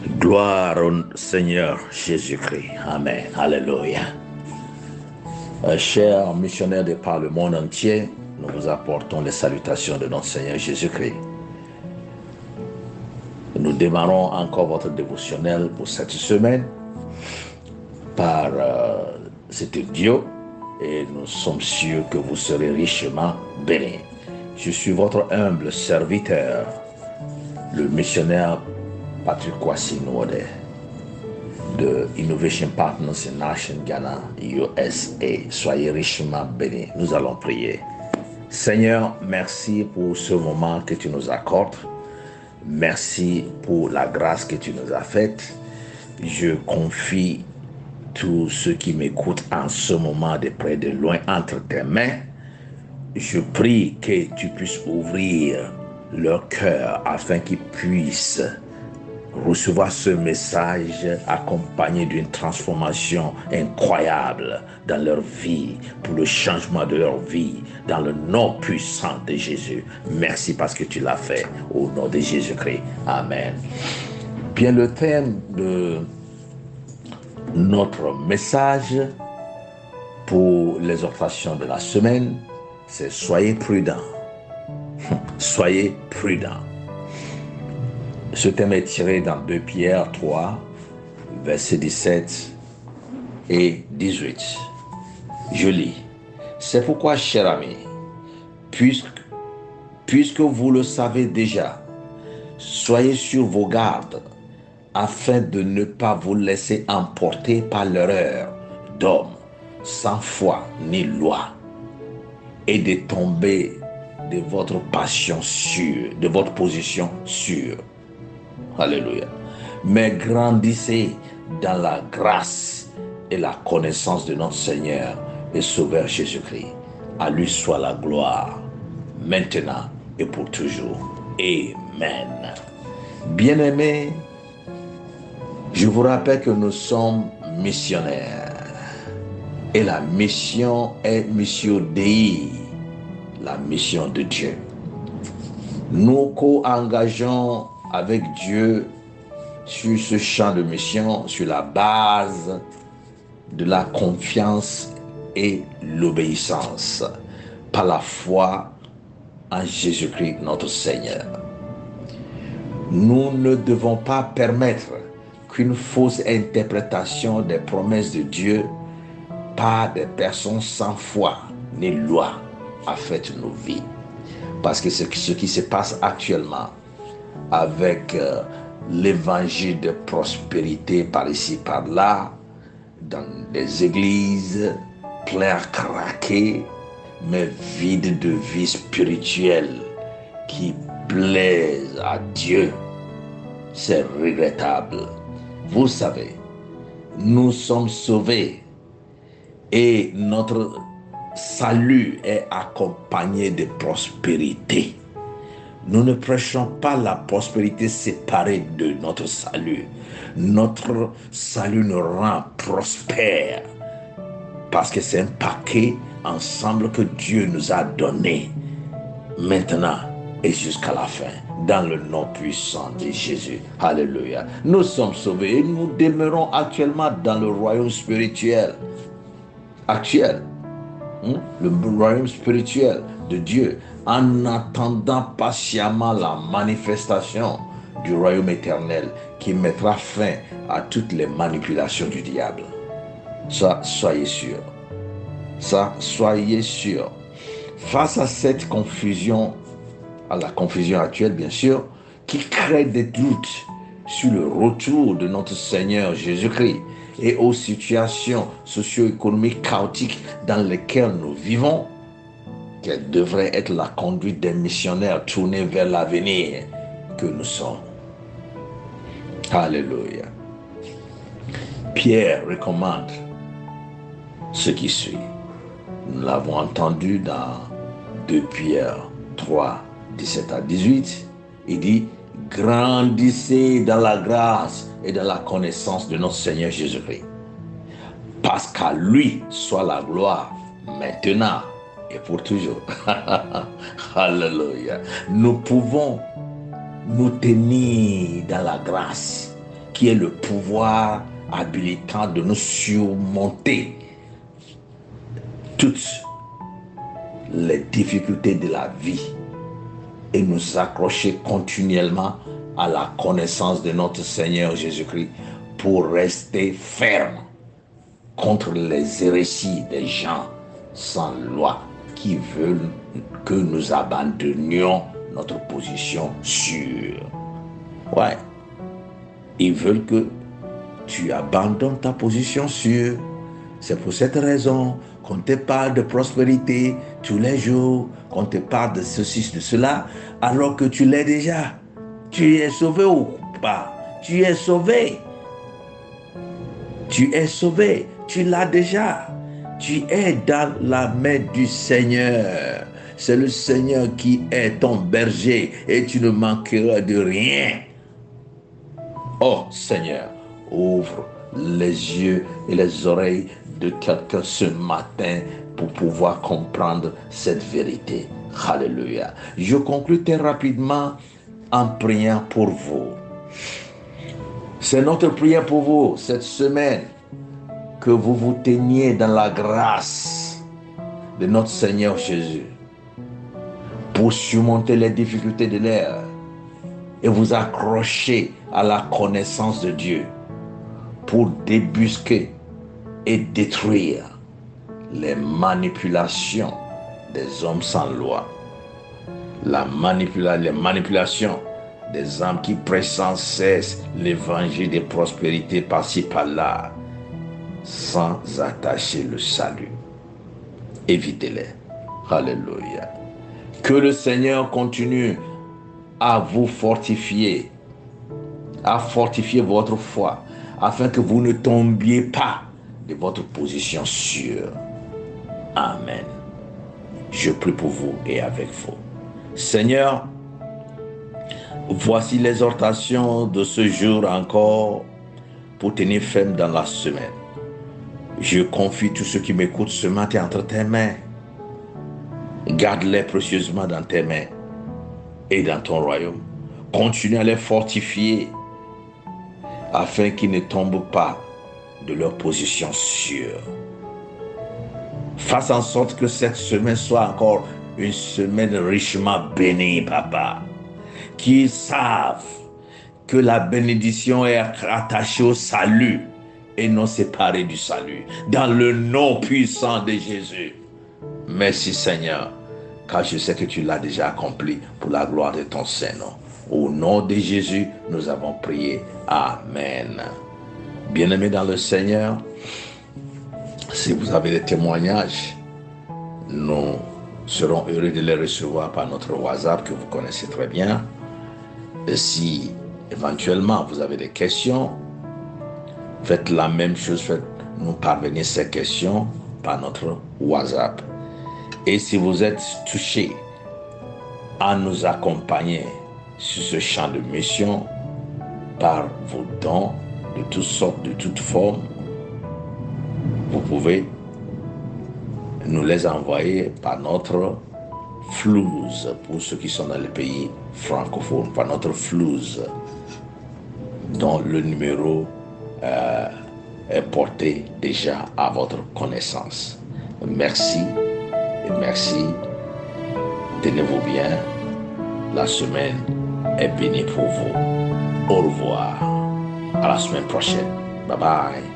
Gloire au Seigneur Jésus-Christ. Amen. Alléluia. Chers missionnaires de par le monde entier, nous vous apportons les salutations de notre Seigneur Jésus-Christ. Nous démarrons encore votre dévotionnel pour cette semaine par cet audio et nous sommes sûrs que vous serez richement bénis. Je suis votre humble serviteur, le missionnaire Patrick Kwasi Nwode de Innovation Partners in Nation Ghana, USA. Soyez richement bénis. Nous allons prier. Seigneur, merci pour ce moment que tu nous accordes. Merci pour la grâce que tu nous as faite. Je confie tous ceux qui m'écoutent en ce moment de près de loin entre tes mains. Je prie que tu puisses ouvrir leur cœur afin qu'ils puissent recevoir ce message accompagné d'une transformation incroyable dans leur vie, pour le changement de leur vie, dans le nom puissant de Jésus. Merci parce que tu l'as fait, au nom de Jésus-Christ. Amen. Bien, le thème de notre message pour l'exhortation de la semaine, c'est « Soyez prudents ». Soyez prudents. Ce thème est tiré dans 2 Pierre 3, versets 17 et 18. Je lis. C'est pourquoi, chers amis, puisque vous le savez déjà, soyez sur vos gardes, afin de ne pas vous laisser emporter par l'erreur d'hommes sans foi ni loi, et de tomber de votre passion sûre, de votre position sûre. Alléluia. Mais grandissez dans la grâce et la connaissance de notre Seigneur et Sauveur Jésus-Christ. À lui soit la gloire, maintenant et pour toujours. Amen. Bien-aimés, je vous rappelle que nous sommes missionnaires. Et la mission est Missio Dei, la mission de Dieu. Nous co-engageons avec Dieu sur ce champ de mission, sur la base de la confiance et l'obéissance, par la foi en Jésus-Christ notre Seigneur. Nous ne devons pas permettre qu'une fausse interprétation des promesses de Dieu par des personnes sans foi ni loi affecte nos vies. Parce que c'est ce qui se passe actuellement avec l'évangile de prospérité par ici, par là, dans des églises pleines à craquer, mais vides de vie spirituelle qui plaisent à Dieu. C'est regrettable. Vous savez, nous sommes sauvés et notre salut est accompagné de prospérité. Nous ne prêchons pas la prospérité séparée de notre salut. Notre salut nous rend prospères parce que c'est un paquet ensemble que Dieu nous a donné maintenant et jusqu'à la fin, dans le nom puissant de Jésus. Alléluia. Nous sommes sauvés et nous demeurons actuellement dans le royaume spirituel actuel. Le royaume spirituel de Dieu, en attendant patiemment la manifestation du royaume éternel qui mettra fin à toutes les manipulations du diable. Ça, soyez sûrs. Ça, soyez sûrs. Face à cette confusion, à la confusion actuelle bien sûr, qui crée des doutes sur le retour de notre Seigneur Jésus-Christ et aux situations socio-économiques chaotiques dans lesquelles nous vivons, quelle devrait être la conduite des missionnaires tournés vers l'avenir que nous sommes. Alléluia. Pierre recommande ce qui suit. Nous l'avons entendu dans 2 Pierre 3, 17 à 18. Il dit « Grandissez dans la grâce et dans la connaissance de notre Seigneur Jésus-Christ. Parce qu'à lui soit la gloire maintenant et pour toujours. » Alléluia. Nous pouvons nous tenir dans la grâce qui est le pouvoir habilitant de nous surmonter toutes les difficultés de la vie et nous accrocher continuellement à la connaissance de notre Seigneur Jésus-Christ pour rester ferme contre les hérésies des gens sans loi qui veulent que nous abandonnions notre position sûre. Ouais, ils veulent que tu abandonnes ta position sûre. C'est pour cette raison qu'on te parle de prospérité tous les jours, qu'on te parle de ceci, de cela, alors que tu l'es déjà. Tu es sauvé ou pas? Tu es sauvé. Tu es sauvé. Tu l'as déjà. Tu es dans la main du Seigneur. C'est le Seigneur qui est ton berger et tu ne manqueras de rien. Oh Seigneur, ouvre les yeux et les oreilles de quelqu'un ce matin pour pouvoir comprendre cette vérité. Alléluia. Je conclue très rapidement en priant pour vous. C'est notre prière pour vous cette semaine, que vous vous teniez dans la grâce de notre Seigneur Jésus pour surmonter les difficultés de l'air et vous accrocher à la connaissance de Dieu pour débusquer et détruire les manipulations des hommes sans loi, les manipulations des hommes qui prêchent sans cesse l'évangile de prospérité par-ci par-là, sans attacher le salut. Évitez-les. Alléluia. Que le Seigneur continue à vous fortifier, à fortifier votre foi, afin que vous ne tombiez pas de votre position sûre. Amen. Je prie pour vous et avec vous. Seigneur, voici l'exhortation de ce jour encore pour tenir ferme dans la semaine. Je confie tous ceux qui m'écoutent ce matin entre tes mains. Garde-les précieusement dans tes mains et dans ton royaume. Continue à les fortifier afin qu'ils ne tombent pas de leur position sûre. Fasse en sorte que cette semaine soit encore une semaine richement bénie, Papa. Qu'ils savent que la bénédiction est attachée au salut et non séparée du salut. Dans le nom puissant de Jésus. Merci Seigneur, car je sais que tu l'as déjà accompli pour la gloire de ton Saint-Nom. Au nom de Jésus, nous avons prié. Amen. Bien-aimés dans le Seigneur, si vous avez des témoignages, nous serons heureux de les recevoir par notre WhatsApp que vous connaissez très bien. Et si éventuellement vous avez des questions, faites la même chose, faites-nous parvenir ces questions par notre WhatsApp. Et si vous êtes touché à nous accompagner sur ce champ de mission par vos dons de toutes sortes, de toutes formes, vous pouvez nous les envoyer par notre flouze, pour ceux qui sont dans les pays francophones, par notre flouze, dont le numéro est porté déjà à votre connaissance. Merci et merci. Tenez-vous bien. La semaine est bénie pour vous. Au revoir. À la semaine prochaine. Bye bye.